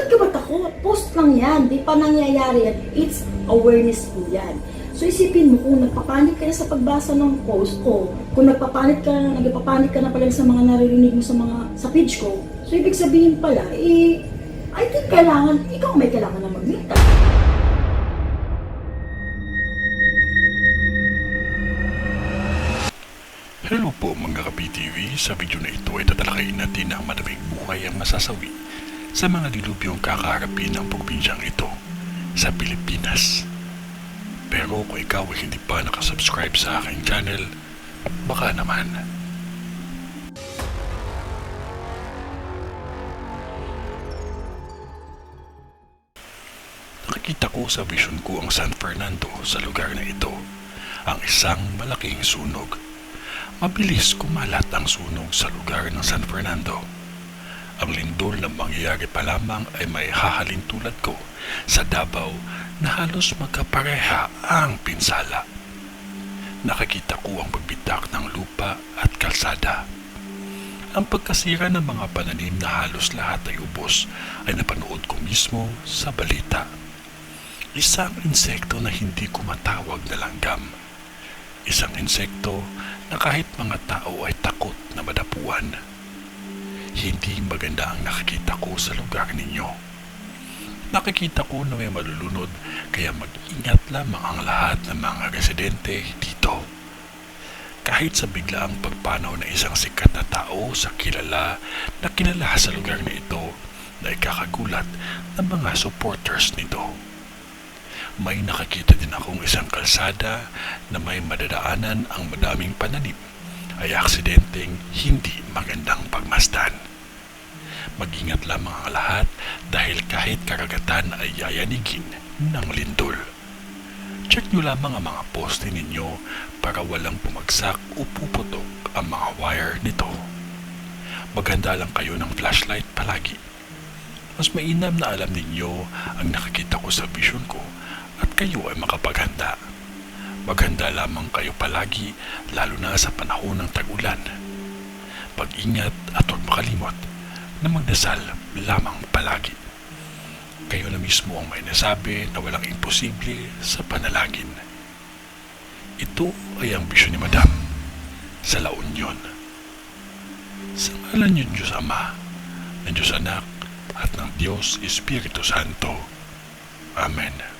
Bakit ka ba takot? Post lang yan. Di pa nangyayari yan. It's awareness po yan. So isipin mo kung nagpapanik ka na sa pagbasa ng post ko, kung nagpapanik ka na pala sa mga naririnig mo sa page ko, so ibig sabihin pala, I think ikaw may kailangan na magmita. Hello po mga ka-PTV, sa video na ito ay tatalakayin natin ang madaming buhay ang masasawi sa mga dilubyong kakaharapin ng probinsyang ito sa Pilipinas. Pero kung ikaw ay hindi pa nakasubscribe sa aking channel, baka naman. Nakikita ko sa vision ko ang San Fernando sa lugar na ito, ang isang malaking sunog. Mabilis kumalat ang sunog sa lugar ng San Fernando. Ang lindol na mangyayari pa lamang ay may hahalin tulad ko sa Davao na halos magkapareha ang pinsala. Nakikita ko ang pagbitak ng lupa at kalsada. Ang pagkasira ng mga pananim na halos lahat ay ubos ay napanood ko mismo sa balita. Isang insekto na hindi ko matawag na langgam. Isang insekto na kahit mga tao ay takot na madapuan. Hindi maganda ang nakikita ko sa lugar ninyo. Nakikita ko na may malulunod kaya mag-ingat lamang ang lahat ng mga residente dito. Kahit sa biglaang pagpanaw ng isang sikat na tao sa kilala sa lugar na ito na ikakagulat ng mga supporters nito. May nakakita din akong isang kalsada na may madadaanan ang madaming pananim ay aksidenteng hindi magandang pagmasdan. Mag-ingat lamang ang lahat dahil kahit karagatan ay yayanigin ng lindol. Check nyo lamang ang mga poste ninyo para walang pumagsak o puputok ang mga wire nito. Maghanda lang kayo ng flashlight palagi. Mas mainam na alam ninyo ang nakikita ko sa vision ko at kayo ay makapaghanda. Maghanda lamang kayo palagi lalo na sa panahon ng tag-ulan. Pag-ingat at huwag makalimot na magdasal lamang palagi. Kayo na mismo ang may nasabi na walang imposible sa panalangin. Ito ay ang bisyon ni Madam sa La Union. Sa ngalan ng Diyos Ama, ng Diyos Anak at ng Diyos Espiritu Santo. Amen.